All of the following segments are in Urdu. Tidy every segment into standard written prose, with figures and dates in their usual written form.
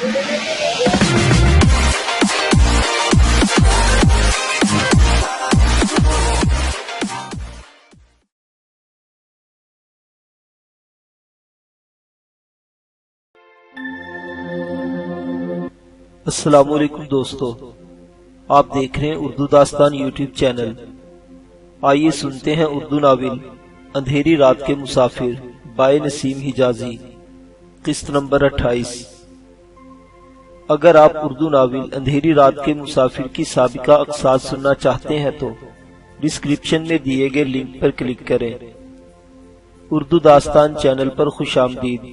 السلام علیکم دوستو، آپ دیکھ رہے ہیں اردو داستان یوٹیوب چینل۔ آئیے سنتے ہیں اردو ناول اندھیری رات کے مسافر بائے نسیم حجازی، قسط نمبر 28۔ اگر آپ اردو ناول اندھیری رات کے مسافر کی سابقہ اقساط سننا چاہتے ہیں تو ڈسکرپشن میں دیے گئے لنک پر کلک کریں۔ اردو داستان چینل پر خوش آمدید۔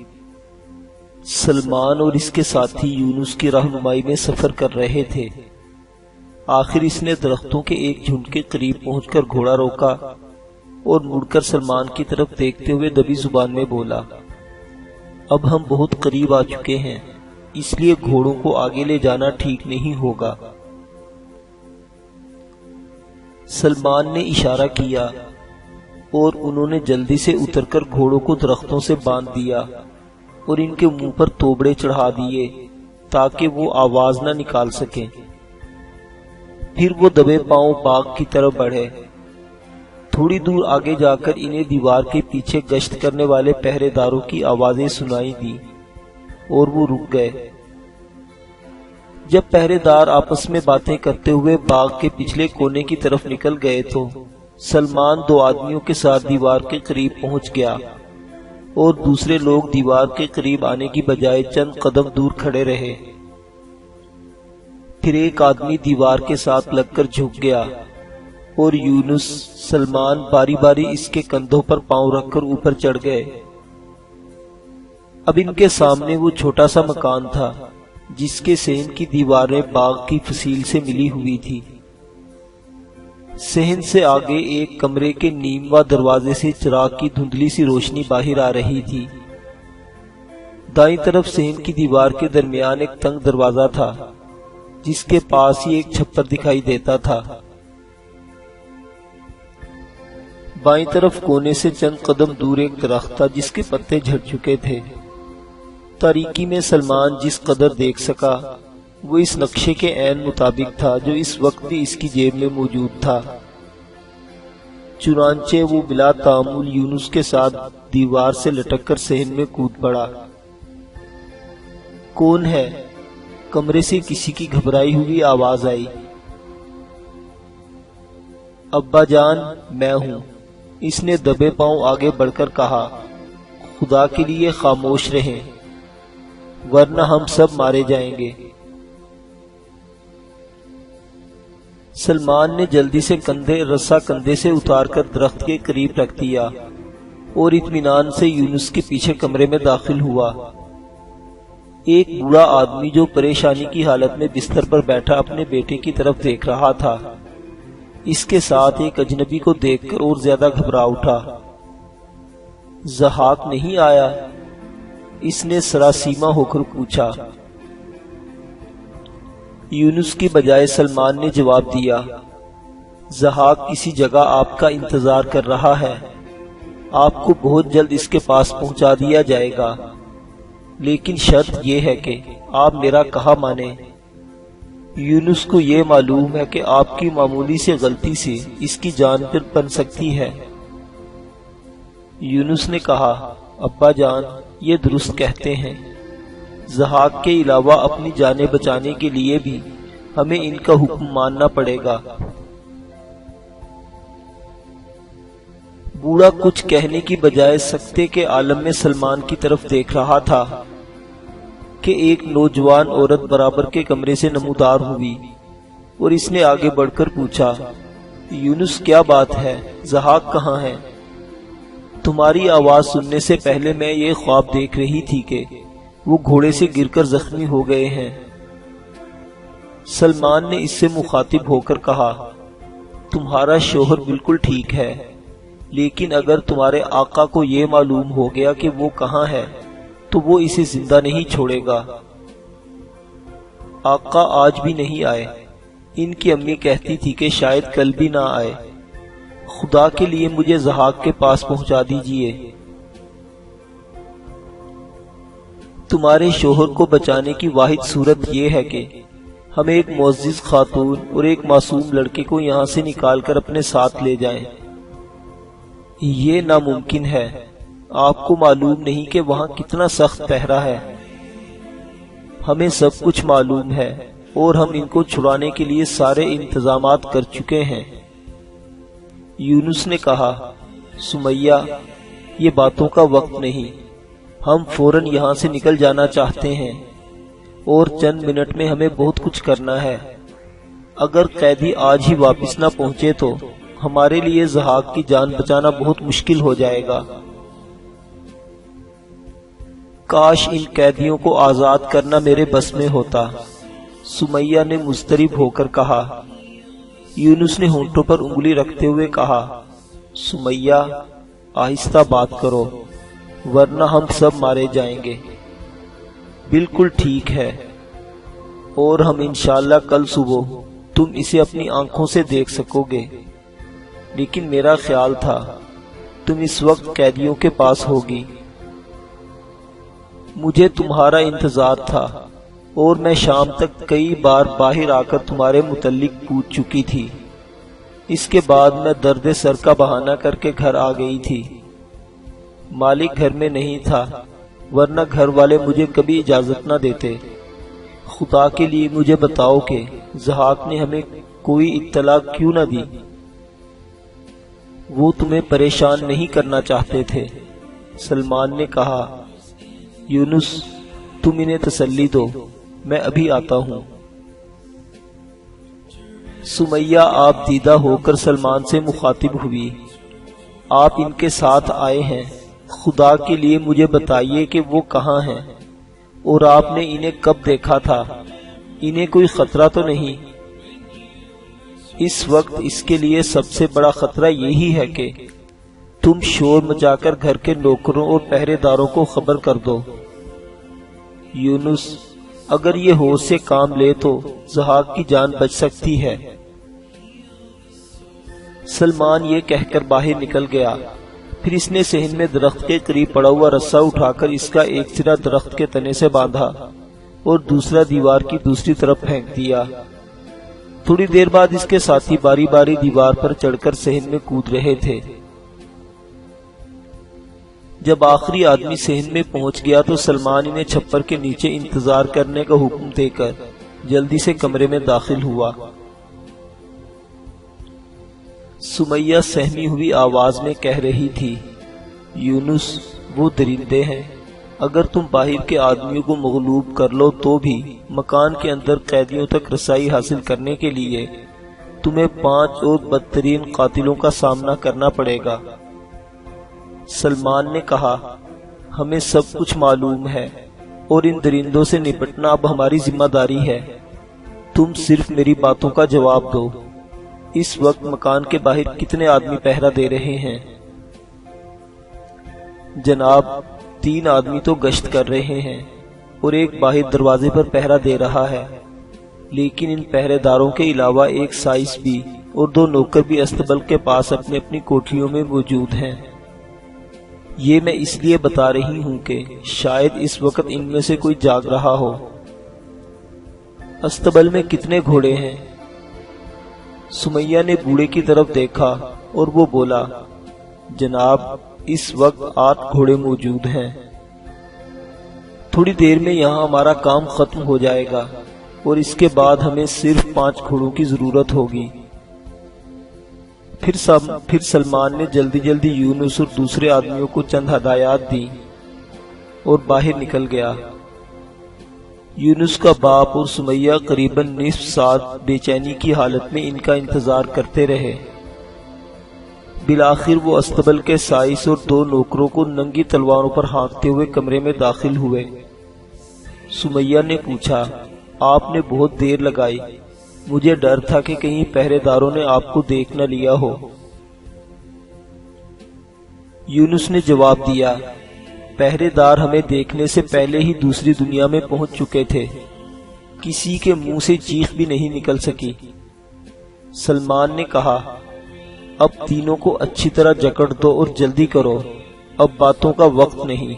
سلمان اور اس کے ساتھی یونس کی رہنمائی میں سفر کر رہے تھے۔ آخر اس نے درختوں کے ایک جھنڈ کے قریب پہنچ کر گھوڑا روکا اور مڑ کر سلمان کی طرف دیکھتے ہوئے دبی زبان میں بولا، اب ہم بہت قریب آ چکے ہیں، اس لیے گھوڑوں کو آگے لے جانا ٹھیک نہیں ہوگا۔ سلمان نے اشارہ کیا اور انہوں نے جلدی سے اتر کر گھوڑوں کو درختوں سے باندھ دیا اور ان کے منہ پر توبڑے چڑھا دیے تاکہ وہ آواز نہ نکال سکیں۔ پھر وہ دبے پاؤں باغ کی طرف بڑھے۔ تھوڑی دور آگے جا کر انہیں دیوار کے پیچھے گشت کرنے والے پہرے داروں کی آوازیں سنائی دی اور وہ رک گئے۔ جب پہرے دار آپس میں باتیں کرتے ہوئے باغ کے پچھلے کونے کی طرف نکل گئے تو سلمان 2 آدمیوں کے ساتھ دیوار کے قریب پہنچ گیا اور دوسرے لوگ دیوار کے قریب آنے کی بجائے چند قدم دور کھڑے رہے۔ پھر ایک آدمی دیوار کے ساتھ لگ کر جھک گیا اور یونس، سلمان باری باری اس کے کندھوں پر پاؤں رکھ کر اوپر چڑھ گئے۔ اب ان کے سامنے وہ چھوٹا سا مکان تھا جس کے صحن کی دیواریں باغ کی فصیل سے ملی ہوئی تھی۔ صحن سے آگے ایک کمرے کے نیمواں دروازے سے چراغ کی دھندلی سی روشنی باہر آ رہی تھی۔ دائیں طرف صحن کی دیوار کے درمیان ایک تنگ دروازہ تھا جس کے پاس ہی ایک چھپر دکھائی دیتا تھا۔ بائیں طرف کونے سے چند قدم دور ایک درخت تھا جس کے پتے جھڑ چکے تھے۔ تاریکی میں سلمان جس قدر دیکھ سکا وہ اس نقشے کے عین مطابق تھا جو اس وقت بھی اس کی جیب میں موجود تھا۔ چنانچہ وہ بلا تعامل یونس کے ساتھ دیوار سے لٹک کر صحن میں کود پڑا۔ کون ہے؟ کمرے سے کسی کی گھبرائی ہوئی آواز آئی۔ ابا جان، میں ہوں، اس نے دبے پاؤں آگے بڑھ کر کہا۔ خدا کے لیے خاموش رہیں ورنہ ہم سب مارے جائیں گے۔ سلمان نے جلدی سے رسا کندھے سے اتار کر درخت کے قریب رکھ دیا اور اطمینان سے یونس کے پیچھے کمرے میں داخل ہوا۔ ایک بوڑھا آدمی جو پریشانی کی حالت میں بستر پر بیٹھا اپنے بیٹے کی طرف دیکھ رہا تھا، اس کے ساتھ ایک اجنبی کو دیکھ کر اور زیادہ گھبرا اٹھا۔ ضحاک نہیں آیا؟ اس نے سراسیمہ ہو کر پوچھا۔ یونس کی بجائے سلمان نے جواب دیا، ضحاک کسی جگہ آپ کا انتظار کر رہا ہے، آپ کو بہت جلد اس کے پاس پہنچا دیا جائے گا، لیکن شرط یہ ہے کہ آپ میرا کہا مانیں۔ یونس کو یہ معلوم ہے کہ آپ کی معمولی سے غلطی سے اس کی جان پر بن سکتی ہے۔ یونس نے کہا، ابا جان یہ درست کہتے ہیں، ضحاک کے علاوہ اپنی جانیں بچانے کے لیے بھی ہمیں ان کا حکم ماننا پڑے گا۔ بوڑھا کچھ کہنے کی بجائے سکتے کے عالم میں سلمان کی طرف دیکھ رہا تھا کہ ایک نوجوان عورت برابر کے کمرے سے نمودار ہوئی اور اس نے آگے بڑھ کر پوچھا، یونس کیا بات ہے؟ ضحاک کہاں ہے؟ تمہاری آواز سننے سے پہلے میں یہ خواب دیکھ رہی تھی کہ وہ گھوڑے سے گر کر زخمی ہو گئے ہیں۔ سلمان نے اس سے مخاطب ہو کر کہا، تمہارا شوہر بالکل ٹھیک ہے، لیکن اگر تمہارے آقا کو یہ معلوم ہو گیا کہ وہ کہاں ہے تو وہ اسے زندہ نہیں چھوڑے گا۔ آقا آج بھی نہیں آئے، ان کی امی کہتی تھی کہ شاید کل بھی نہ آئے۔ خدا کے لیے مجھے ضحاک کے پاس پہنچا دیجیے۔ تمہارے شوہر کو بچانے کی واحد صورت یہ ہے کہ ہم ایک معزز خاتون اور ایک معصوم لڑکے کو یہاں سے نکال کر اپنے ساتھ لے جائیں۔ یہ ناممکن ہے۔ آپ کو معلوم نہیں کہ وہاں کتنا سخت پہرا ہے۔ ہمیں سب کچھ معلوم ہے اور ہم ان کو چھڑانے کے لیے سارے انتظامات کر چکے ہیں۔ یونس نے کہا، سمیہ، یہ باتوں کا وقت نہیں، ہم فوراً یہاں سے نکل جانا چاہتے ہیں اور چند منٹ میں ہمیں بہت کچھ کرنا ہے۔ اگر قیدی آج ہی واپس نہ پہنچے تو ہمارے لیے زہاق کی جان بچانا بہت مشکل ہو جائے گا۔ کاش ان قیدیوں کو آزاد کرنا میرے بس میں ہوتا، سمیہ نے مضطرب ہو کر کہا۔ یونس نے ہونٹوں پر انگلی رکھتے ہوئے کہا، سمیہ، آہستہ بات کرو ورنہ ہم سب مارے جائیں گے۔ بالکل ٹھیک ہے، اور ہم انشاءاللہ کل صبح تم اسے اپنی آنکھوں سے دیکھ سکو گے، لیکن میرا خیال تھا تم اس وقت قیدیوں کے پاس ہوگی۔ مجھے تمہارا انتظار تھا اور میں شام تک کئی بار باہر آ کر تمہارے متعلق پوچھ چکی تھی۔ اس کے بعد میں درد سر کا بہانہ کر کے گھر آ گئی تھی۔ مالک گھر میں نہیں تھا، ورنہ گھر والے مجھے کبھی اجازت نہ دیتے۔ خدا کے لیے مجھے بتاؤ کہ زہاق نے ہمیں کوئی اطلاع کیوں نہ دی؟ وہ تمہیں پریشان نہیں کرنا چاہتے تھے، سلمان نے کہا۔ یونس، تم انہیں تسلی دو، میں ابھی آتا ہوں۔ سمیہ آپ دیدہ ہو کر سلمان سے مخاطب ہوئی، آپ ان کے ساتھ آئے ہیں، خدا کے لیے مجھے بتائیے کہ وہ کہاں ہیں اور آپ نے انہیں کب دیکھا تھا؟ انہیں کوئی خطرہ تو نہیں؟ اس وقت اس کے لیے سب سے بڑا خطرہ یہی ہے کہ تم شور مچا کر گھر کے نوکروں اور پہرے داروں کو خبر کر دو۔ یونس، اگر یہ ہوش سے کام لے تو زہاق کی جان بچ سکتی ہے۔ سلمان یہ کہہ کر باہر نکل گیا، پھر اس نے صحن میں درخت کے قریب پڑا ہوا رسا اٹھا کر اس کا ایک سرا درخت کے تنے سے باندھا اور دوسرا دیوار کی دوسری طرف پھینک دیا۔ تھوڑی دیر بعد اس کے ساتھی باری باری دیوار پر چڑھ کر صحن میں کود رہے تھے۔ جب آخری آدمی صحن میں پہنچ گیا تو سلمان انہیں چھپر کے نیچے انتظار کرنے کا حکم دے کر جلدی سے کمرے میں داخل ہوا۔ سمیہ سہمی ہوئی آواز میں کہہ رہی تھی، یونس، وہ درندے ہیں، اگر تم باہر کے آدمیوں کو مغلوب کر لو تو بھی مکان کے اندر قیدیوں تک رسائی حاصل کرنے کے لیے تمہیں 5 اور بدترین قاتلوں کا سامنا کرنا پڑے گا۔ سلمان نے کہا، ہمیں سب کچھ معلوم ہے اور ان درندوں سے نپٹنا اب ہماری ذمہ داری ہے، تم صرف میری باتوں کا جواب دو۔ اس وقت مکان کے باہر کتنے آدمی پہرا دے رہے ہیں؟ جناب، 3 آدمی تو گشت کر رہے ہیں اور ایک باہر دروازے پر پہرا دے رہا ہے، لیکن ان پہرے داروں کے علاوہ ایک سائس بھی اور 2 نوکر بھی استبل کے پاس اپنی اپنی کوٹھیوں میں موجود ہیں۔ یہ میں اس لیے بتا رہی ہوں کہ شاید اس وقت ان میں سے کوئی جاگ رہا ہو۔ استبل میں کتنے گھوڑے ہیں؟ سمیہ نے بوڑھے کی طرف دیکھا اور وہ بولا، جناب، اس وقت 8 گھوڑے موجود ہیں۔ تھوڑی دیر میں یہاں ہمارا کام ختم ہو جائے گا اور اس کے بعد ہمیں صرف 5 گھوڑوں کی ضرورت ہوگی۔ پھر سلمان نے جلدی جلدی یونس اور دوسرے آدمیوں کو چند ہدایات دی اور باہر نکل گیا۔ یونس کا باپ اور سمیہ قریباً نصف ساعت بے چینی کی حالت میں ان کا انتظار کرتے رہے۔ بالآخر وہ استبل کے سائس اور 2 نوکروں کو ننگی تلواروں پر ہانکتے ہوئے کمرے میں داخل ہوئے۔ سمیہ نے پوچھا، آپ نے بہت دیر لگائی، مجھے ڈر تھا کہ کہیں پہرے داروں نے آپ کو دیکھ نہ لیا ہو۔ یونس نے جواب دیا، پہرے دار ہمیں دیکھنے سے پہلے ہی دوسری دنیا میں پہنچ چکے تھے، کسی کے منہ سے چیخ بھی نہیں نکل سکی۔ سلمان نے کہا، اب تینوں کو اچھی طرح جکڑ دو اور جلدی کرو، اب باتوں کا وقت نہیں۔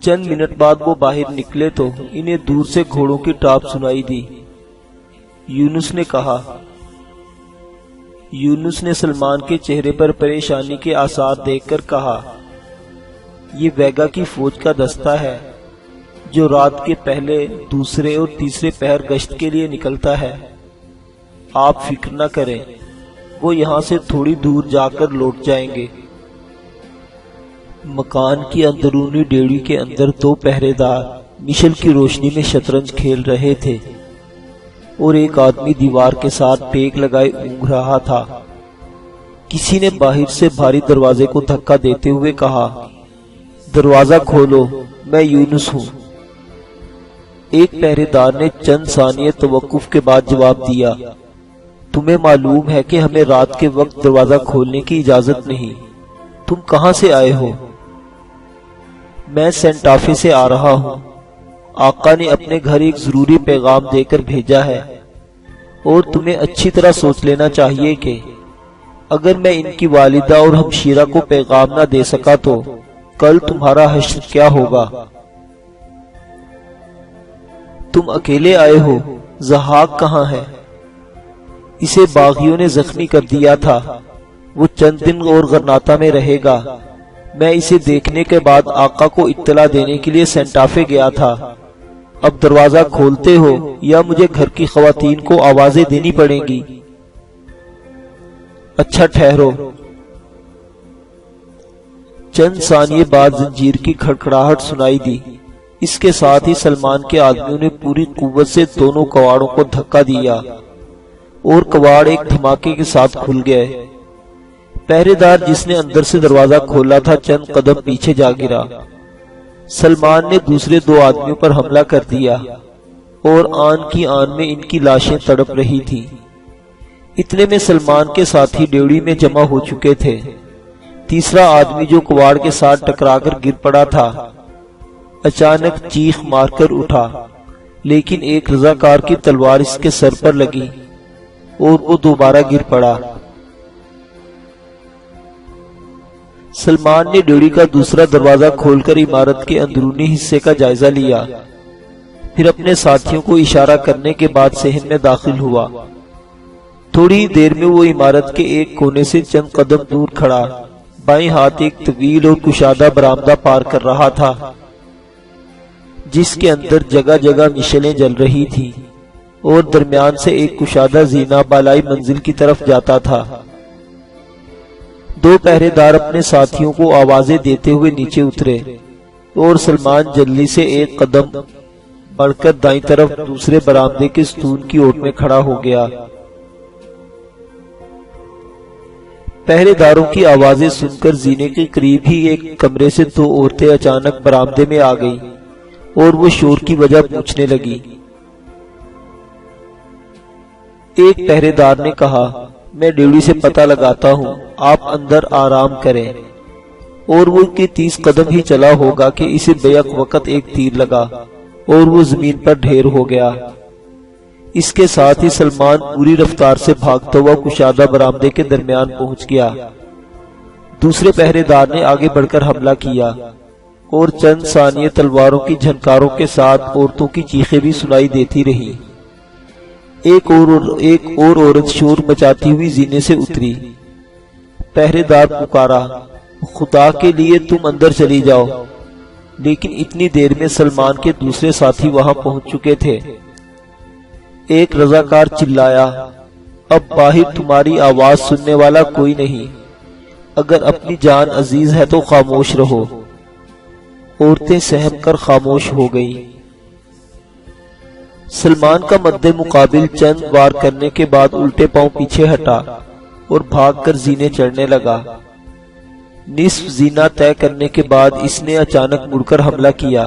چند منٹ بعد وہ باہر نکلے تو انہیں دور سے گھوڑوں کی ٹاپ سنائی دی۔ یونس نے کہا۔ یونس نے سلمان کے چہرے پر پریشانی کے آثار دیکھ کر کہا، یہ ویگا کی فوج کا دستہ ہے جو رات کے پہلے، دوسرے اور تیسرے پہر گشت کے لیے نکلتا ہے۔ آپ فکر نہ کریں، وہ یہاں سے تھوڑی دور جا کر لوٹ جائیں گے۔ مکان کی اندرونی ڈیوڑی کے اندر دو پہرے دار مشل کی روشنی میں شطرنج کھیل رہے تھے اور ایک آدمی دیوار کے ساتھ ٹیک لگائے اونگھ رہا تھا۔ کسی نے باہر سے بھاری دروازے کو دھکا دیتے ہوئے کہا، دروازہ کھولو، میں یونس ہوں۔ ایک پہرے دار نے چند ثانیے توقف کے بعد جواب دیا، تمہیں معلوم ہے کہ ہمیں رات کے وقت دروازہ کھولنے کی اجازت نہیں۔ تم کہاں سے آئے ہو؟ میں سینٹافے سے آ رہا ہوں۔ آقا نے اپنے گھر ایک ضروری پیغام دے کر بھیجا ہے، اور تمہیں اچھی طرح سوچ لینا چاہیے کہ اگر میں ان کی والدہ اور ہمشیرہ کو پیغام نہ دے سکا تو کل تمہارا حشر کیا ہوگا؟ تم اکیلے آئے ہو؟ ضحاک کہاں ہے؟ اسے باغیوں نے زخمی کر دیا تھا، وہ چند دن اور غرناطہ میں رہے گا۔ میں اسے دیکھنے کے بعد آقا کو اطلاع دینے کے لیے سینٹافے گیا تھا۔ اب دروازہ کھولتے ہو یا مجھے گھر کی خواتین کو آوازیں دینی پڑیں گی؟ اچھا ٹھہرو۔ چند ثانیے بعد زنجیر کی کھڑکھڑاہٹ سنائی دی۔ اس کے ساتھ ہی سلمان کے آدمیوں نے پوری قوت سے دونوں کواڑوں کو دھکا دیا اور کواڑ ایک دھماکے کے ساتھ کھل گئے۔ پہرے دار جس نے اندر سے دروازہ کھولا تھا چند قدم پیچھے جا گرا۔ سلمان نے دوسرے دو آدمیوں پر حملہ کر دیا اور آن کی آن میں ان کی لاشیں تڑپ رہی تھیں۔ اتنے میں سلمان کے ساتھی ڈیوڑی میں جمع ہو چکے تھے۔ تیسرا آدمی جو کواڑ کے ساتھ ٹکرا کر گر پڑا تھا، اچانک چیخ مار کر اٹھا، لیکن ایک رضاکار کی تلوار اس کے سر پر لگی اور وہ دوبارہ گر پڑا۔ سلمان نے ڈیوڑی کا دوسرا دروازہ کھول کر عمارت کے اندرونی حصے کا جائزہ لیا، پھر اپنے ساتھیوں کو اشارہ کرنے کے بعد صحن میں داخل ہوا۔ تھوڑی دیر میں وہ عمارت کے ایک کونے سے چند قدم دور کھڑا بائیں ہاتھ ایک طویل اور کشادہ برآمدہ پار کر رہا تھا، جس کے اندر جگہ جگہ مشلیں جل رہی تھیں اور درمیان سے ایک کشادہ زینہ بالائی منزل کی طرف جاتا تھا۔ دو پہرے دار اپنے ساتھیوں کو آوازیں دیتے ہوئے نیچے اترے اور سلمان جلدی سے ایک قدم بڑھ کر دائیں طرف دوسرے برآمدے کے ستون کی اوٹ میں کھڑا ہو گیا۔ پہرے داروں کی آوازیں سن کر زینے کے قریب ہی ایک کمرے سے دو عورتیں اچانک برآمدے میں آ گئیں اور وہ شور کی وجہ پوچھنے لگی۔ ایک پہرے دار نے کہا، میں ڈیوڑی سے پتہ لگاتا ہوں، آپ اندر آرام کریں۔ اور وہ کہ 30 قدم ہی چلا ہوگا کہ اسے بیک وقت ایک تیر لگا اور وہ زمین پر ڈھیر ہو گیا۔ اس کے ساتھ ہی سلمان پوری رفتار سے بھاگتا ہوا کشادہ برآمدے کے درمیان پہنچ گیا۔ دوسرے پہرے دار نے آگے بڑھ کر حملہ کیا اور چند ثانیے تلواروں کی جھنکاروں کے ساتھ عورتوں کی چیخیں بھی سنائی دیتی رہی۔ ایک اور عورت شور مچاتی ہوئی زینے سے اتری۔ پہرے دار پکارا، خدا کے لیے تم اندر چلی جاؤ، لیکن اتنی دیر میں سلمان کے دوسرے ساتھی وہاں پہنچ چکے تھے۔ ایک رضاکار چلایا، اب باہر تمہاری آواز سننے والا کوئی نہیں، اگر اپنی جان عزیز ہے تو خاموش رہو۔ عورتیں سہم کر خاموش ہو گئیں۔ سلمان کا مد مقابل چند وار کرنے کے بعد الٹے پاؤں پیچھے ہٹا اور بھاگ کر زینے چڑھنے لگا۔ نصف زینہ طے کرنے کے بعد اس نے اچانک مڑ کر حملہ کیا۔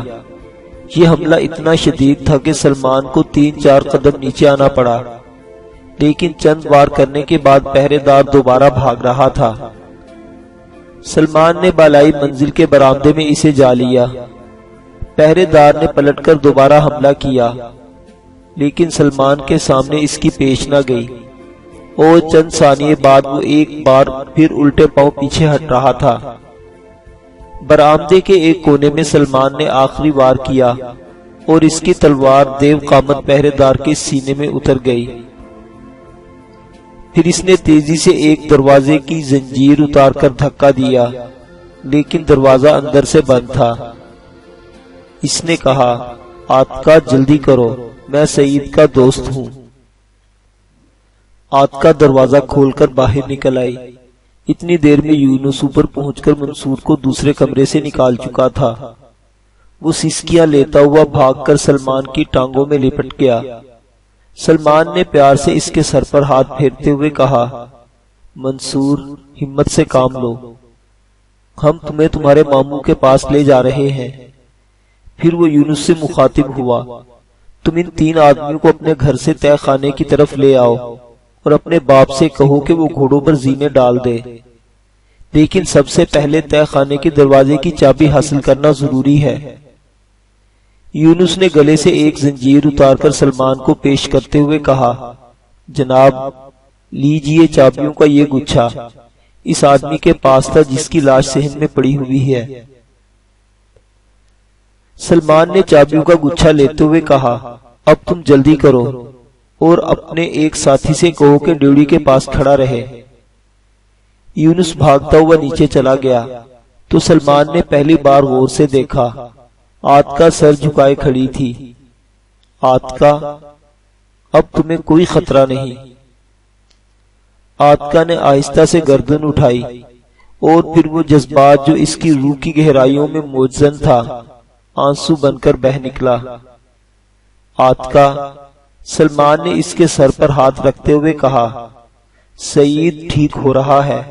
یہ حملہ اتنا شدید تھا کہ سلمان کو 3-4 قدم نیچے آنا پڑا، لیکن چند وار کرنے کے بعد پہرے دار دوبارہ بھاگ رہا تھا۔ سلمان نے بالائی منزل کے برآمدے میں اسے جا لیا۔ پہرے دار نے پلٹ کر دوبارہ حملہ کیا، لیکن سلمان کے سامنے اس کی پیش نہ گئی اور چند ثانیے بعد وہ ایک بار پھر الٹے پاؤں پیچھے ہٹ رہا تھا۔ برآمدے کے ایک کونے میں سلمان نے آخری وار کیا اور اس کی تلوار دیو قامت پہرے دار کے سینے میں اتر گئی۔ پھر اس نے تیزی سے ایک دروازے کی زنجیر اتار کر دھکا دیا، لیکن دروازہ اندر سے بند تھا۔ اس نے کہا، آتکا جلدی کرو، میں سعید کا دوست ہوں۔ آتکا دروازہ کھول کر باہر نکل آئی۔ اتنی دیر میں یونس اوپر پہنچ کر منصور کو دوسرے کمرے سے نکال چکا تھا۔ وہ سسکیاں لیتا ہوا بھاگ کر سلمان کی ٹانگوں میں لپٹ گیا۔ سلمان نے پیار سے اس کے سر پر ہاتھ پھیرتے ہوئے کہا، منصور، ہمت سے کام لو، ہم تمہیں تمہارے ماموں کے پاس لے جا رہے ہیں۔ پھر وہ یونس سے مخاطب ہوا، تم ان 3 آدمیوں کو اپنے گھر سے طے خانے کی طرف لے آؤ اور اپنے باپ سے کہو کہ وہ گھوڑوں پر زینے ڈال دے، لیکن سب سے پہلے طے خانے کے دروازے کی چابی حاصل کرنا ضروری ہے۔ یونس نے گلے سے ایک زنجیر اتار کر سلمان کو پیش کرتے ہوئے کہا، جناب لیجئے چابیوں کا یہ گچھا، اس آدمی کے پاس تھا جس کی لاش صحن میں پڑی ہوئی ہے۔ سلمان نے چابیوں کا گچھا لیتے ہوئے کہا، اب تم جلدی کرو اور اپنے ایک ساتھی سے کہو کہ ڈیوڑی کے پاس کھڑا رہے۔ یونس بھاگتا ہوا نیچے چلا گیا تو سلمان نے پہلی بار غور سے دیکھا، آتکا سر جھکائے کھڑی تھی۔ آتکا، اب تمہیں کوئی خطرہ نہیں۔ آتکا نے آہستہ سے گردن اٹھائی اور پھر وہ جذبات جو اس کی روح کی گہرائیوں میں موجزن تھا آنسو بن کر بہہ نکلا۔ آتکا، سلمان نے اس کے سر پر ہاتھ رکھتے ہوئے کہا، سعید ٹھیک ہو رہا ہے،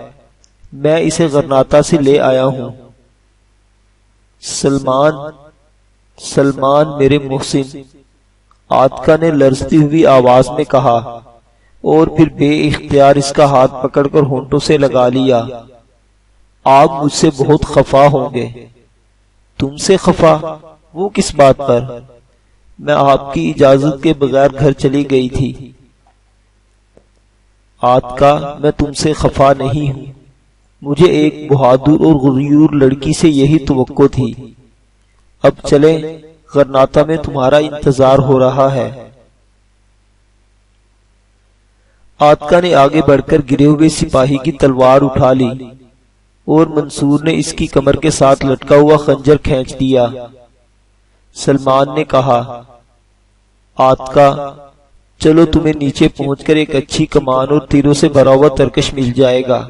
میں اسے غرناطہ سے لے آیا ہوں۔ سلمان میرے محسن، آتکا نے لرزتی ہوئی آواز میں کہا اور پھر بے اختیار اس کا ہاتھ پکڑ کر ہونٹوں سے لگا لیا۔ آپ مجھ سے بہت خفا ہوں گے۔ تم سے خفا؟ وہ کس بات پر؟ میں آپ کی اجازت کے بغیر گھر چلی گئی تھی۔ آتکا، میں تم سے خفا نہیں ہوں، مجھے ایک بہادر اور غیور لڑکی سے یہی توقع تھی۔ اب چلیں، غرناطہ میں تمہارا انتظار ہو رہا ہے۔ آتکا نے آگے بڑھ کر گرے ہوئے سپاہی کی تلوار اٹھا لی اور منصور نے اس کی کمر کے ساتھ لٹکا ہوا خنجر کھینچ دیا۔ سلمان نے کہا، آتکا چلو، تمہیں نیچے پہنچ کر ایک اچھی کمان اور تیروں سے بھرا ہوا ترکش مل جائے گا۔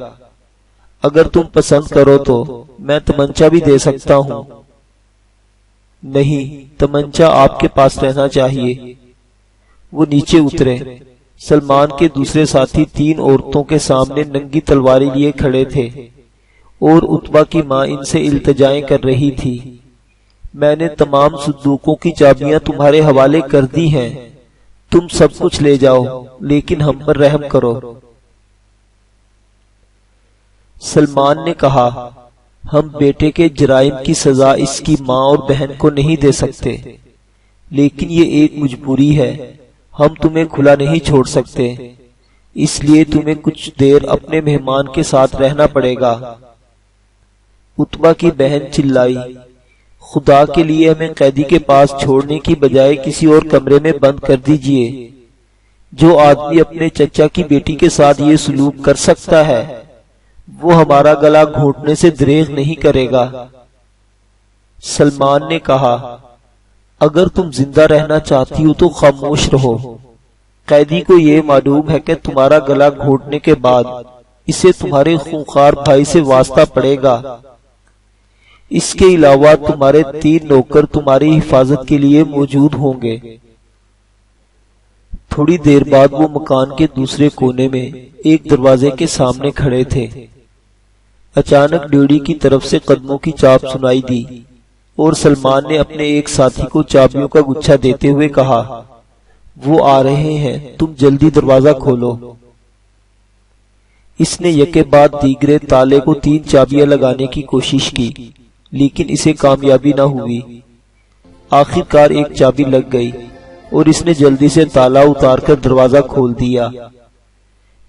اگر تم پسند کرو تو میں تمنچا بھی دے سکتا ہوں۔ نہیں، تمنچا آپ کے پاس رہنا چاہیے۔ وہ نیچے اترے۔ سلمان کے دوسرے ساتھی 3 عورتوں کے سامنے ننگی تلواریں لیے کھڑے تھے اور عتبہ کی ماں ان سے التجائیں کر رہی تھی، میں نے تمام صندوقوں کی چابیاں تمہارے حوالے کر دی ہیں، تم سب کچھ لے جاؤ، لیکن ہم پر رحم کرو۔ سلمان نے کہا، ہم بیٹے کے جرائم کی سزا اس کی ماں اور بہن کو نہیں دے سکتے، لیکن یہ ایک مجبوری ہے، ہم تمہیں کھلا نہیں چھوڑ سکتے، اس لیے تمہیں کچھ دیر اپنے مہمان کے ساتھ رہنا پڑے گا۔ عتبہ کی بہن چلائی، خدا کے لیے ہمیں قیدی کے پاس چھوڑنے کی بجائے کسی اور کمرے میں بند کر دیجئے۔ جو آدمی اپنے چچا کی بیٹی کے ساتھ یہ سلوک کر سکتا ہے وہ ہمارا گلا گھونٹنے سے دریغ نہیں کرے گا۔ سلمان نے کہا، اگر تم زندہ رہنا چاہتی ہو تو خاموش رہو۔ قیدی کو یہ معلوم ہے کہ تمہارا گلا گھونٹنے کے بعد اسے تمہارے خونخوار بھائی سے واسطہ پڑے گا۔ اس کے علاوہ تمہارے 3 نوکر تمہاری حفاظت کے لیے موجود ہوں گے۔ تھوڑی دیر بعد وہ مکان کے دوسرے کونے میں ایک دروازے کے سامنے کھڑے تھے۔ اچانک ڈیوڑی کی طرف سے قدموں کی چاپ سنائی دی اور سلمان نے اپنے ایک ساتھی کو چابیوں کا گچھا دیتے ہوئے کہا، وہ آ رہے ہیں، تم جلدی دروازہ کھولو۔ اس نے یکے بعد دیگرے تالے کو 3 چابیاں لگانے کی کوشش کی، لیکن اسے کامیابی نہ ہوئی۔ آخر کار ایک چابی لگ گئی اور اس نے جلدی سے تالا اتار کر دروازہ کھول دیا۔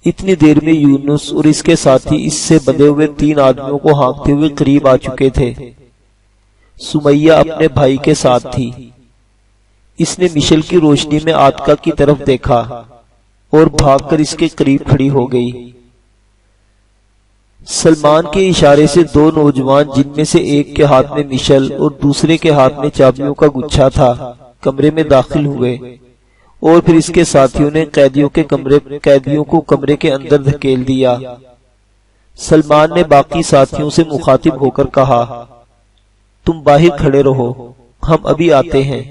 اتنی دیر میں یونس اور اس کے ساتھی اس سے بندھے ہوئے 3 آدمیوں کو ہانکتے ہوئے قریب آ چکے تھے۔ سمیہ اپنے بھائی کے ساتھ تھی۔ اس نے مشل کی روشنی میں عاتکہ کی طرف دیکھا اور بھاگ کر اس کے قریب کھڑی ہو گئی۔ سلمان کے اشارے سے دو نوجوان، جن میں سے ایک کے ہاتھ میں مشل اور دوسرے کے ہاتھ میں چابیوں کا گچھا تھا، کمرے میں داخل ہوئے اور پھر اس کے ساتھیوں نے قیدیوں کو کمرے کے اندر دھکیل دیا۔ سلمان نے باقی ساتھیوں سے مخاطب ہو کر کہا، تم باہر کھڑے رہو، ہم ابھی آتے ہیں۔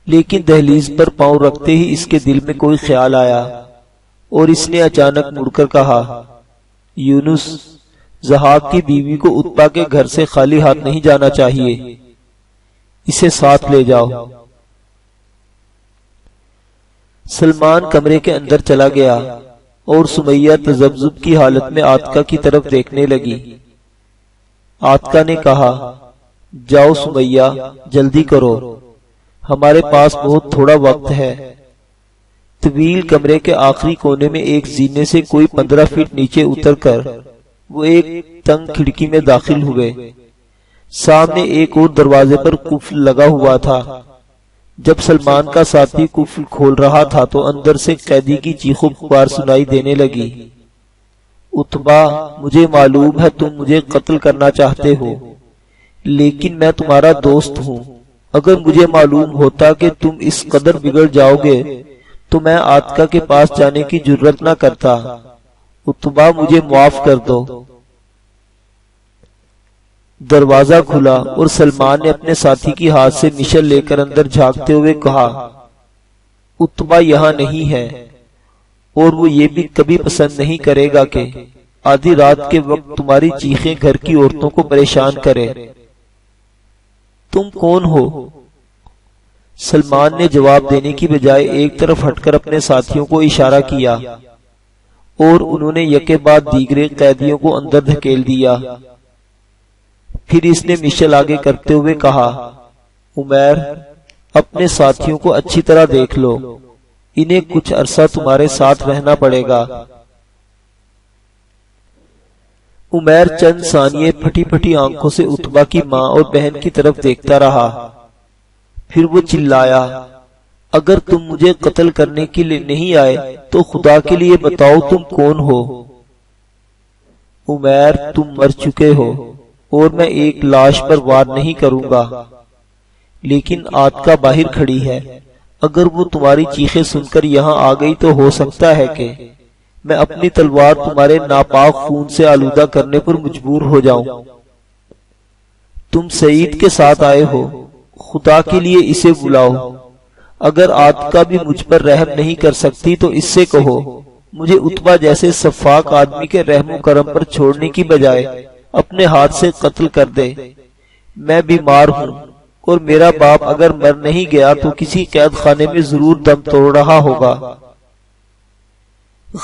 لیکن دہلیز پر پاؤں رکھتے ہی اس کے دل میں کوئی خیال آیا اور اس نے اچانک مڑ کر کہا، یونس، ضحاک کی بیوی کو عتبہ کے گھر سے خالی ہاتھ نہیں جانا چاہیے، اسے ساتھ لے جاؤ۔ سلمان کمرے کے اندر چلا گیا اور سمیہ تذبذب کی حالت میں عاتکہ کی طرف دیکھنے لگی۔ عاتکہ نے کہا، جاؤ سمیہ، جلدی کرو، ہمارے پاس بہت تھوڑا وقت ہے۔ طویل کمرے کے آخری کونے میں ایک زینے سے کوئی 15 فٹ نیچے اتر کر وہ ایک تنگ کھڑکی میں داخل ہوئے۔ سامنے ایک اور دروازے پر قفل لگا ہوا تھا۔ جب سلمان کا ساتھی قفل کھول رہا تھا تو اندر سے قیدی کی چیخ و پکار سنائی دینے لگی، عتبہ، مجھے معلوم ہے تم مجھے قتل کرنا چاہتے ہو، لیکن میں تمہارا دوست ہوں۔ اگر مجھے معلوم ہوتا کہ تم اس قدر بگڑ جاؤ گے تو میں عاتکہ کے پاس جانے کی جرت نہ کرتا۔ عتبہ، مجھے معاف کر دو۔ دروازہ کھلا اور سلمان نے اپنے ساتھی کی ہاتھ سے مشل لے کر اندر جھانکتے ہوئے کہا، عتبہ یہاں نہیں ہے اور وہ یہ بھی کبھی پسند نہیں کرے گا کہ آدھی رات کے وقت تمہاری چیخیں گھر کی عورتوں کو پریشان کرے۔ تم کون ہو؟ سلمان نے جواب دینے کی بجائے ایک طرف ہٹ کر اپنے ساتھیوں کو اشارہ کیا اور انہوں نے یکے بعد دیگرے قیدیوں کو اندر دھکیل دیا۔ پھر اس نے مشل آگے کرتے ہوئے کہا، عمیر، اپنے ساتھیوں کو اچھی طرح دیکھ لو، انہیں کچھ عرصہ تمہارے ساتھ رہنا پڑے گا۔ عمیر چند ثانیے پھٹی پھٹی آنکھوں سے عتبہ کی ماں اور بہن کی طرف دیکھتا رہا، پھر وہ چلایا، اگر تم مجھے قتل کرنے کے لیے نہیں آئے تو خدا کے لیے بتاؤ تم کون ہو؟ عمیر، تم مر چکے ہو اور میں ایک لاش پر وار نہیں کروں گا، لیکن عاتکہ باہر کھڑی ہے، اگر وہ تمہاری چیخیں سن کر یہاں آ گئی تو ہو سکتا ہے کہ میں اپنی تلوار تمہارے ناپاک خون سے آلودہ کرنے پر مجبور ہو جاؤں۔ تم سعید کے ساتھ آئے ہو، خدا کے لیے اسے بلاؤ۔ اگر عاتکہ بھی مجھ پر رحم نہیں کر سکتی تو اس سے کہو مجھے عتبہ جیسے سفاک آدمی کے رحم و کرم پر چھوڑنے کی بجائے اپنے ہاتھ سے قتل کر دے۔ میں بیمار ہوں اور میرا باپ اگر مر نہیں گیا تو کسی قید خانے میں ضرور دم توڑ رہا ہوگا۔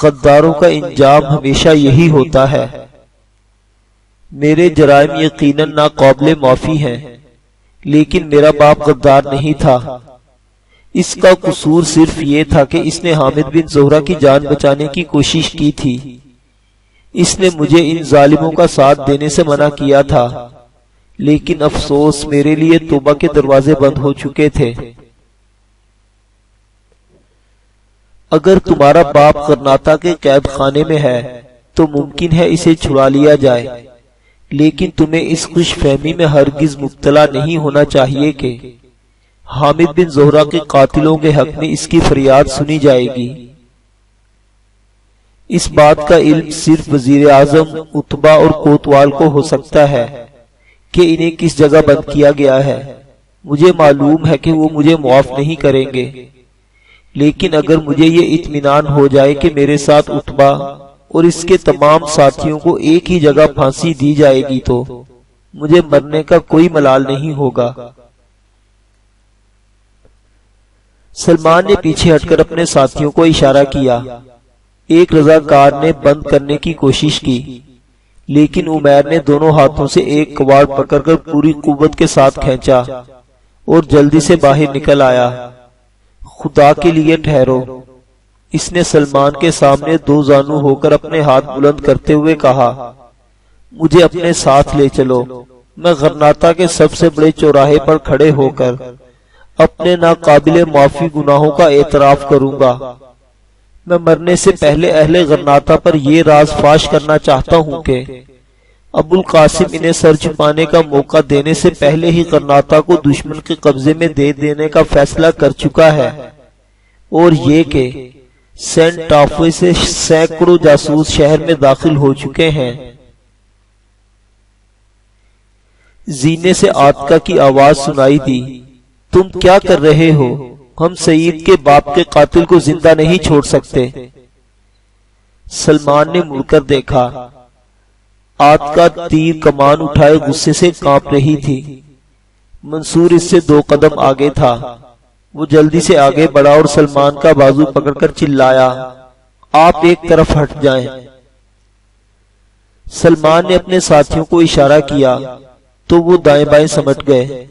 غداروں کا انجام ہمیشہ یہی ہوتا ہے۔ میرے جرائم یقیناً ناقابل معافی ہیں، لیکن میرا باپ غدار نہیں تھا۔ اس کا قصور صرف یہ تھا کہ اس نے حامد بن زہرہ کی جان بچانے کی کوشش کی تھی۔ اس نے مجھے ان ظالموں کا ساتھ دینے سے منع کیا تھا، لیکن افسوس میرے لیے توبہ کے دروازے بند ہو چکے تھے۔ اگر تمہارا باپ غرناطہ کے قید خانے میں ہے تو ممکن ہے اسے چھڑا لیا جائے، لیکن تمہیں اس خوش فہمی میں ہرگز مبتلا نہیں ہونا چاہیے کہ حامد بن زہرہ کے قاتلوں کے حق میں اس کی فریاد سنی جائے گی۔ اس بات کا علم صرف وزیر اعظم، عتبہ اور کوتوال کو ہو سکتا ہے کہ انہیں کس جگہ بند کیا گیا ہے۔ مجھے معلوم ہے کہ وہ مجھے معاف نہیں کریں گے، لیکن اگر مجھے یہ اطمینان ہو جائے کہ میرے ساتھ عتبہ اور اس کے تمام ساتھیوں کو ایک ہی جگہ پھانسی دی جائے گی تو مجھے مرنے کا کوئی ملال نہیں ہوگا۔ سلمان نے پیچھے ہٹ کر اپنے ساتھیوں کو اشارہ کیا۔ ایک رضاکار نے بند کرنے کی کوشش کی، لیکن عمیر نے دونوں ہاتھوں سے ایک کواڑ پکڑ کر پوری قوت کے ساتھ کھینچا اور جلدی سے باہر نکل آیا۔ خدا کے لیے ٹھہرو، اس نے سلمان کے سامنے دو زانو ہو کر اپنے ہاتھ بلند کرتے ہوئے کہا، مجھے اپنے ساتھ لے چلو، میں غرناطہ کے سب سے بڑے چوراہے پر کھڑے ہو کر اپنے ناقابل معافی گناہوں کا اعتراف کروں گا۔ میں مرنے سے پہلے اہل غرناطہ پر یہ راز فاش کرنا چاہتا ہوں کہ ابو القاسم انہیں سر چھپانے کا موقع دینے سے پہلے ہی غرناطہ کو دشمن کے قبضے میں دے دینے کا فیصلہ کر چکا ہے، اور یہ کہ سینٹ ٹافوے سے سینکڑوں جاسوس شہر میں داخل ہو چکے ہیں۔ زینے سے آتکا کی آواز سنائی دی، تم کیا کر رہے ہو؟ ہم سعید کے باپ کے قاتل کو زندہ نہیں چھوڑ سکتے۔ سلمان نے مڑ کر دیکھا، آتکا تیر کمان اٹھائے غصے سے کانپ رہی تھی۔ منصور اس سے 2 قدم آگے تھا۔ وہ جلدی سے آگے بڑھا اور سلمان کا بازو پکڑ کر چلایا، آپ ایک طرف ہٹ جائیں۔ سلمان نے اپنے ساتھیوں کو اشارہ کیا تو وہ دائیں بائیں سمٹ گئے۔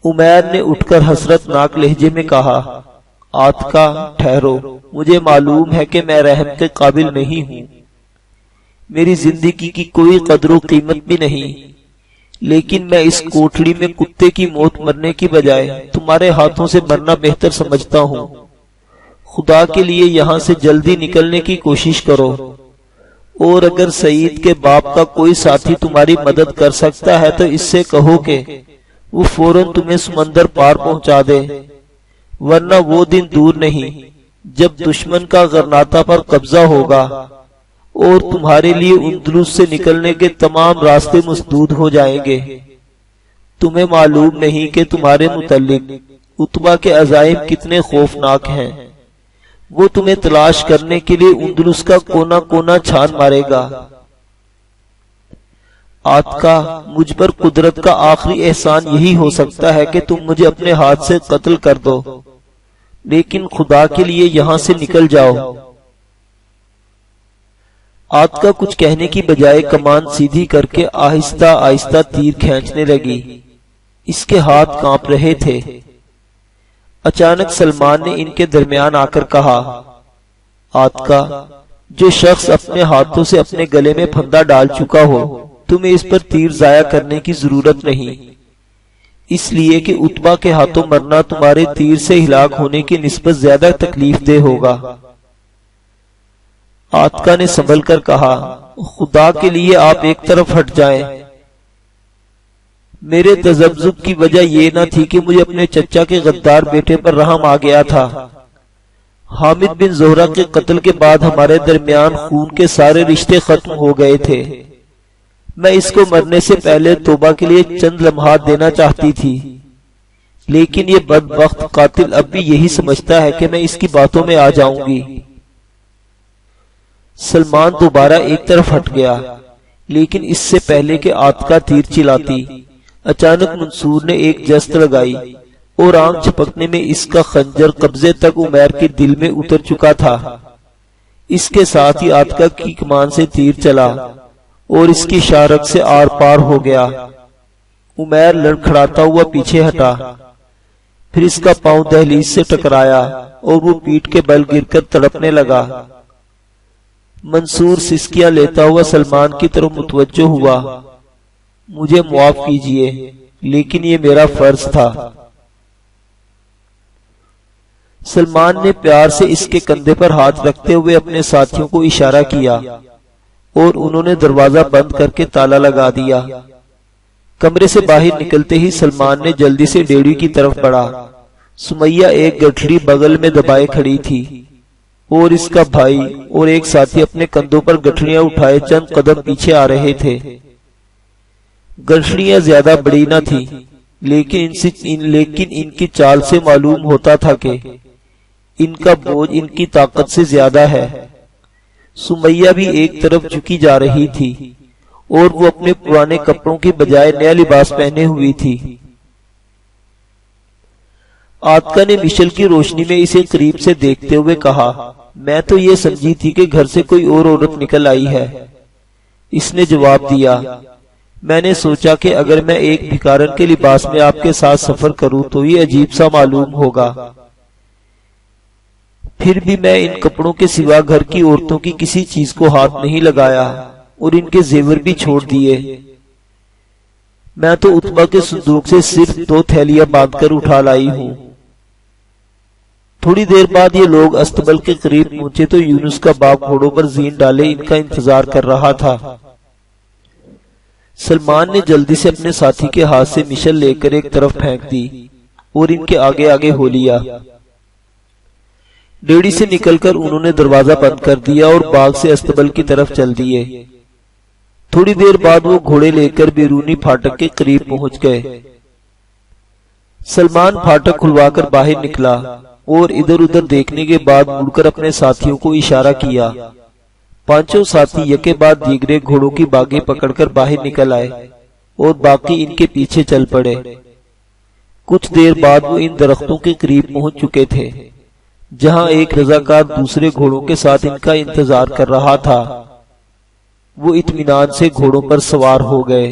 عمیر نے اٹھ کر حسرت ناک لہجے میں کہا، آتکا ٹھہرو، مجھے معلوم ہے کہ میں رحم کے قابل نہیں ہوں، میری زندگی کی کوئی قدر و قیمت بھی نہیں، لیکن میں اس کوٹھڑی میں کتے کی موت مرنے کی بجائے تمہارے ہاتھوں سے مرنا بہتر سمجھتا ہوں۔ خدا کے لیے یہاں سے جلدی نکلنے کی کوشش کرو، اور اگر سعید کے باپ کا کوئی ساتھی تمہاری مدد کر سکتا ہے تو اس سے کہو کہ وہ فوراً تمہیں سمندر پار پہنچا دے، ورنہ وہ دن دور نہیں جب دشمن کا غرناطہ پر قبضہ ہوگا اور تمہارے لیے اندلس سے نکلنے کے تمام راستے مسدود ہو جائیں گے۔ تمہیں معلوم نہیں کہ تمہارے متعلق عتبہ کے عزائم کتنے خوفناک ہیں، وہ تمہیں تلاش کرنے کے لیے اندلس کا کونا کونا چھان مارے گا۔ آتکا، مجھ پر قدرت کا آخری احسان یہی ہو سکتا ہے کہ تم مجھے اپنے ہاتھ سے قتل کر دو، لیکن خدا کے لیے یہاں سے نکل جاؤ۔ آتکا کچھ کہنے کی بجائے کمان سیدھی کر کے آہستہ آہستہ تیر کھینچنے لگی۔ اس کے ہاتھ کانپ رہے تھے۔ اچانک سلمان نے ان کے درمیان آ کر کہا، آتکا، جو شخص اپنے ہاتھوں سے اپنے گلے میں پھندا ڈال چکا ہو، تمہیں اس پر تیر ضائع کرنے کی ضرورت نہیں، اس لیے کہ عتبہ کے ہاتھوں مرنا تمہارے تیر سے ہلاک ہونے کی نسبت زیادہ تکلیف دہ ہوگا۔ آتکا نے سنبھل کر کہا، خدا کے لیے آپ ایک طرف ہٹ جائیں، میرے تذبذب کی وجہ یہ نہ تھی کہ مجھے اپنے چچا کے غدار بیٹے پر رحم آ گیا تھا۔ حامد بن زہرہ کے قتل کے بعد ہمارے درمیان خون کے سارے رشتے ختم ہو گئے تھے۔ میں اس کو مرنے سے پہلے توبہ کے لیے چند لمحات دینا چاہتی تھی، لیکن یہ بدبخت قاتل اب بھی یہی سمجھتا ہے کہ میں اس کی باتوں میں آ جاؤں گی۔ سلمان دوبارہ ایک طرف ہٹ گیا، لیکن اس سے پہلے کہ آتکا تیر چلاتی، اچانک منصور نے ایک جست لگائی اور آنکھ جھپکنے میں اس کا خنجر قبضے تک عمیر کے دل میں اتر چکا تھا۔ اس کے ساتھ ہی آتکا کی کمان سے تیر چلا اور اس کی شارک سے آر پار ہو گیا۔ عمیر لڑکھڑاتا ہوا پیچھے ہٹا، پھر اس کا پاؤں دہلیز سے ٹکرایا اور وہ پیٹھ کے بل گر کر تڑپنے لگا۔ منصور سسکیاں لیتا ہوا سلمان کی طرف متوجہ ہوا، مجھے معاف کیجئے، لیکن یہ میرا فرض تھا۔ سلمان نے پیار سے اس کے کندھے پر ہاتھ رکھتے ہوئے اپنے ساتھیوں کو اشارہ کیا اور انہوں نے دروازہ بند کر کے تالا لگا دیا۔ کمرے سے باہر نکلتے ہی سلمان نے جلدی سے ڈیڑھی کی طرف بڑھا۔ سمیہ ایک گٹھڑی بغل میں دبائے کھڑی تھی اور اس کا بھائی اور ایک ساتھی اپنے کندھوں پر گٹھڑیاں اٹھائے چند قدم پیچھے آ رہے تھے۔ گٹھڑیاں زیادہ بڑی نہ تھی، لیکن ان کی چال سے معلوم ہوتا تھا کہ ان کا بوجھ ان کی طاقت سے زیادہ ہے۔ سمیہ بھی ایک طرف جھکی جا رہی تھی اور وہ اپنے پرانے کپڑوں کی بجائے نیا لباس پہنے ہوئی تھی۔ آتکا نے مشل کی روشنی میں اسے قریب سے دیکھتے ہوئے کہا، میں تو یہ سمجھی تھی کہ گھر سے کوئی اور عورت نکل آئی ہے۔ اس نے جواب دیا، میں نے سوچا کہ اگر میں ایک بھکارن کے لباس میں آپ کے ساتھ سفر کروں تو یہ عجیب سا معلوم ہوگا، پھر بھی میں ان کپڑوں کے سوا گھر کی عورتوں کی کسی چیز کو ہاتھ نہیں لگایا اور ان کے زیور بھی چھوڑ دیے۔ میں تو اتبا کے صندوق سے صرف 2 تھیلیاں باندھ کر اٹھا لائی ہوں۔ تھوڑی دیر بعد یہ لوگ استبل کے قریب پہنچے تو یونس کا باپ گھوڑوں پر زین ڈالے ان کا انتظار کر رہا تھا۔ سلمان نے جلدی سے اپنے ساتھی کے ہاتھ سے مشل لے کر ایک طرف پھینک دی اور ان کے آگے آگے ہو لیا۔ ڈیڑی سے نکل کر انہوں نے دروازہ بند کر دیا اور باغ سے استبل کی طرف چل دیے۔ تھوڑی دیر بعد وہ گھوڑے لے کر بیرونی پھاٹک کے قریب پہنچ گئے۔ سلمان پھاٹک کھلوا کر باہر نکلا اور ادھر ادھر دیکھنے کے بعد مڑ کر اپنے ساتھیوں کو اشارہ کیا۔ 5 ساتھی یکے بعد دیگرے گھوڑوں کی باگیں پکڑ کر باہر نکل آئے اور باقی ان کے پیچھے چل پڑے۔ کچھ دیر بعد وہ ان درختوں کے قریب پہنچ چکے تھے جہاں ایک رضاکار دوسرے گھوڑوں کے ساتھ ان کا انتظار کر رہا تھا۔ وہ اطمینان سے گھوڑوں پر سوار ہو گئے۔